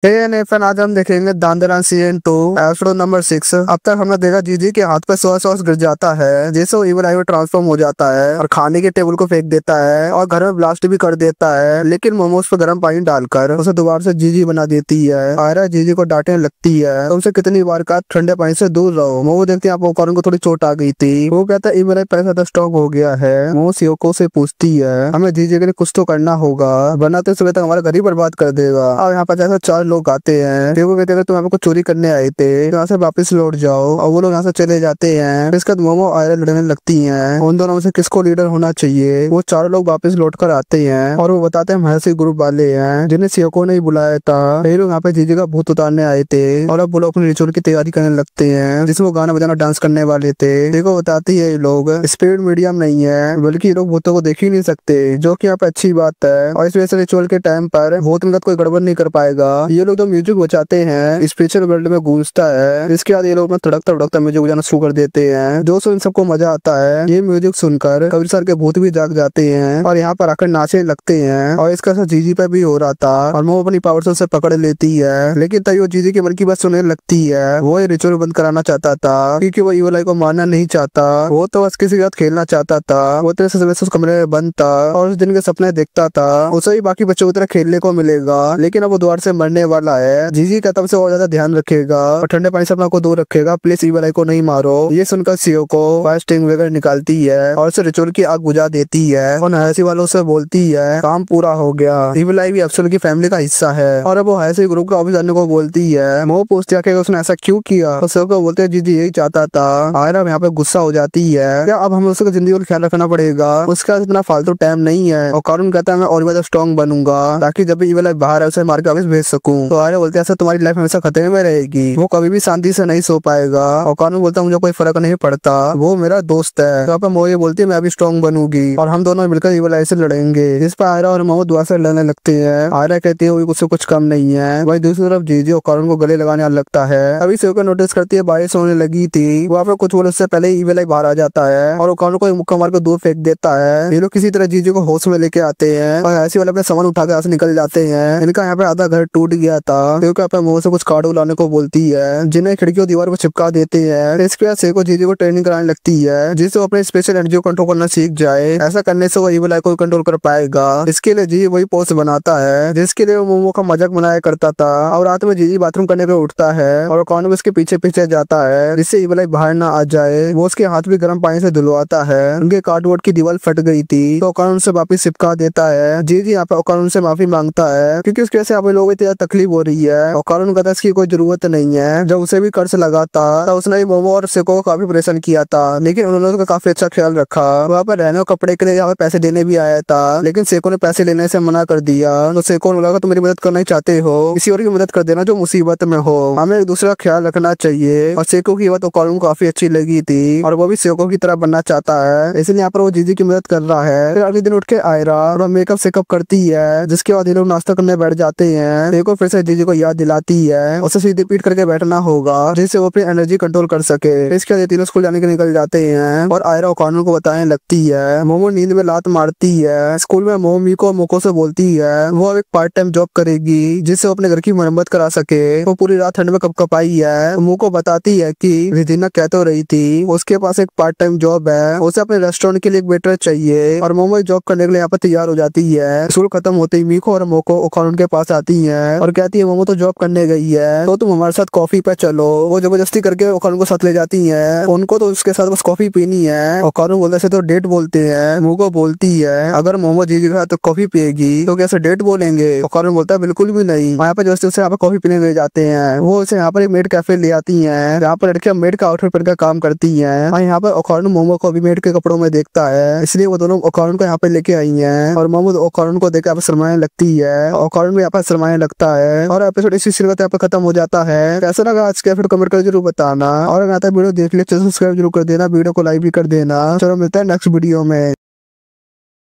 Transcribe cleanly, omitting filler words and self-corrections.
एएनएफएन आज हम देखेंगे दांदरा सीजन 2 एपिसोड नंबर 6। अब तक हमने देखा जीजी के हाथ पे सोया सॉस गिर जाता है, जैसे वो इविल आई में ट्रांसफॉर्म हो जाता है और खाने के टेबल को फेंक देता है और घर में ब्लास्ट भी कर देता है। लेकिन मोमोज पे गर्म पानी डालकर उसे दोबारा से जीजी बना देती है। आयरा जीजी को डांटने लगती है, तुमसे कितनी बार कहा ठंडे पानी से दूर रहो। मोमो देखते हैं आप कॉर्न को थोड़ी चोट आ गई थी। वो कहता है इविल आई पैसा तो स्ट्रॉन्ग हो गया है। मोमो सियोको से पूछती है, हमें जीजी के लिए कुछ तो करना होगा वरना तो सुबह तक हमारा घर ही बर्बाद कर देगा। और यहाँ पर जैसे 4 लोग आते हैं, वो कहते हैं तुम यहाँ पे कुछ चोरी करने आए थे, यहाँ से वापस लौट जाओ। और वो लोग यहाँ से चले जाते हैं। इसके बाद मोमो आयरा लड़ने लगती हैं, उन दोनों में से किसको लीडर होना चाहिए। वो चारों लोग वापस लौट कर आते हैं और वो बताते हैं महर्षि ग्रुप वाले हैं जिन्हें सियोको ने ही बुलाया था। ये लोग यहाँ पे जीजी का भूत उतारने आए थे और अब वो लोग अपने रिचुअल की तैयारी करने लगते हैं जिसमें वो गाना बजाना डांस करने वाले थे। देखो बताती है ये लोग स्पीड मीडियम नहीं है, बल्कि ये लोग भूतों को देख ही नहीं सकते, जो कि यहाँ पे अच्छी बात है। और इस वजह से रिचुअल के टाइम पर भूत इनका कोई गड़बड़ नहीं कर पाएगा। ये लोग तो म्यूजिक बचाते हैं, स्पिरिचुअल वर्ल्ड में गूंजता है। इसके बाद ये लोग तड़कता भड़कता म्यूजिक बजाना शुरू कर देते हैं, जो सुन सबको मजा आता है। ये म्यूजिक सुनकर कबीर सर के भूत भी जाग जाते हैं और यहाँ पर आकर नाचने लगते हैं। और इसका असर जीजी पे भी हो रहा था और वो अपनी पावर से उसे पकड़ लेती है। लेकिन तभी वो जीजी के मन की बात सुनने लगती है। वो ये रिचुअल बंद कराना चाहता था क्योंकि वो इविल आई को मारना नहीं चाहता, वो तो बस किसी के साथ खेलना चाहता था। वो तरह से उस कमरे में बंद था और उस दिन के सपने देखता था उसे ही बाकी बच्चों की तरह खेलने को मिलेगा। लेकिन अब वो द्वार से मरने वाला है। जीजी का तब से और ज्यादा ध्यान रखेगा और ठंडे पानी से अपना को दूर रखेगा। प्लीज इविल आई को नहीं मारो। ये सुनकर सियोको फास्टिंग वगैरह निकालती है और उसे रिचुअल की आग बुझा देती है और हयासी वालों से बोलती है काम पूरा हो गया। इविल आई भी अफसर की फैमिली का हिस्सा है। और अब वो हयासी ग्रुप का ऑफिस आने को बोलती है। वो पूछती है कि उसने ऐसा क्यों किया, तो सियोको बोलते हैं जीजी यही चाहता था। आयरा यहाँ पे गुस्सा हो जाती है, क्या अब हमें उसका जिंदगी का ख्याल रखना पड़ेगा, उसका इतना फालतू टाइम नहीं है। और कारून कहता है मैं और ज्यादा स्ट्रॉन्ग बनूंगा ताकि जब भी इविल आई बाहर है उसे मार के वापस भेज सकूं। तो आयरा बोलते हैं ऐसा तुम्हारी लाइफ हमेशा खतरे में रहेगी, वो कभी भी शांति से नहीं सो पाएगा। और कानून बोलता है मुझे कोई फर्क नहीं पड़ता, वो मेरा दोस्त है। तो आप मोये बोलती है मैं अभी स्ट्रॉन्ग बनूंगी और हम दोनों मिलकर इविल आई से लड़ेंगे। जिस पर आयरा और मोमो दुआ से लड़ने लगते हैं। आयरा कहती है उससे कुछ कम नहीं है। वही दूसरी तरफ जीजी और कारून को गले लगाने लगता है। अभी सियोको नोटिस करती है बारिश होने लगी थी, वहाँ पे कुछ बोले उससे पहले ही इविल आई बाहर आ जाता है और कारून को एक मुक्का मार कर दूर फेंक देता है। ये लोग किसी तरह जीजी को होश में लेके आते हैं और ऐसे वाले अपने सामान उठा के यहाँ से निकल जाते हैं। इनका यहाँ पे आधा घर टूट गया था क्योंकि यहाँ पे मोमो से कुछ कार्ड लाने को बोलती है जिन्हें खिड़कियों दीवार पर चिपका देते हैं। इसके बाद सियोको जीजी को ट्रेनिंग कराने लगती है जिससे वो अपने स्पेशल एनर्जी को कंट्रोल करना सीख जाए। ऐसा करने से वो इविल आई को कंट्रोल कर पाएगा। इसके लिए जीजी वही पोस्ट बनाता है जिसके लिए वो मोमो का मजाक बनाया करता था। और रात में जीजी बाथरूम करने पे उठता है और कानून उसके पीछे पीछे जाता है जिससे इविल आई बाहर ना आ जाए। वो उसके हाथ भी गर्म पानी से धुलवाता है। उनके कार्डबोर्ड की दीवार फट गई थी तो कानून से वापिस चिपका देता है। जीजी यहाँ पे कानून से माफी मांगता है क्योंकि उसकी वजह से आप लोगों को इतनी तकलीफ हो रही है। और कानून कहता है इसकी कोई जरूरत नहीं है। जब उसे भी कर्ज लगा था तो उसने भी मोमो और सियोको को काफी परेशान किया था, लेकिन उन्होंने उसका काफी अच्छा ख्याल रखा। वहाँ पर रहने और कपड़े के लिए यहाँ पे पैसे देने भी आया था, लेकिन सियोको ने पैसे लेने से मना कर दिया। तो सियोको ने लगा तुम मेरी मदद करना ही चाहते हो, किसी और की मदद कर देना जो मुसीबत में हो, हमें एक दूसरे का ख्याल रखना चाहिए। और सियोको की बात कानून को काफी अच्छी लगी थी और वो भी सियोको की तरह बनना चाहता है, इसलिए यहाँ पर वो जीजी की मदद कर रहा है। फिर अगले दिन उठ के आयरा और मेकअप सेकअप करती है, जिसके बाद ये लोग नाश्ता करने बैठ जाते हैं। सियोको फिर से जीजी को याद दिलाती है उसे सीधे पीट करके बैठना होगा जिससे वो अपनी एनर्जी कंट्रोल कर सके। इसके बाद तीनों स्कूल जाने के निकल जाते हैं और आयरा और कानून को बताने लगती है। मोमो नींद में लात मारती है। स्कूल में मोमो मीको मोको से बोलती है वो अब एक पार्ट टाइम जॉब करेगी जिससे वो अपने घर की मरम्मत करा सके। वो पूरी रात ठंड में कपकपाई है। मोको बताती है कि रिदिना कह तो रही थी उसके पास एक पार्ट टाइम जॉब है, उसे अपने रेस्टोरेंट के लिए एक वेटर चाहिए। और मोमो जॉब करने के लिए यहाँ पर तैयार हो जाती है। स्कूल खत्म होते ही मीको और मोको कानून के पास आती है और कहती है मोमो तो जॉब करने गई है तो तुम हमारे साथ कॉफी पे चलो। वो जबरदस्ती करके कानून को साथ ले जाती है। उनको तो उसके साथ बस कॉफी पीनी है और कानून बोलते से तो डेट बोलते हैं। मोको बोलती है अगर मोमो जीजी का तो कॉफी पिएगी तो कैसे डेट बोलेंगे। और कानून बोलता है बिल्कुल भी नहीं। यहाँ पे जबरदस्ती उसे यहाँ पे कॉफी पीने ले जाते हैं। वो उसे यहाँ पर एक मेड कैफे ले आती है जहाँ पर लड़कियां मेड का आउटफिट पहनकर काम करती है। और यहाँ पर कानून मोमो को भी मेड के कपड़ों में देखता है, इसलिए वो दोनों कानून को यहाँ पे लेके आई है। और मोमो कानून को देख यहाँ पे शर्माने लगती है और कानून भी यहाँ पे शर्माने लगता है। और एपिसोड इसी सीन का यहाँ पे खत्म हो जाता है। कैसा लगा आज का एपिसोड कमेंट कर जरूर बताना और अगर आता है वीडियो देख लिया तो सब्सक्राइब जरूर कर देना, वीडियो को लाइक भी कर देना। चलो मिलता है नेक्स्ट वीडियो में।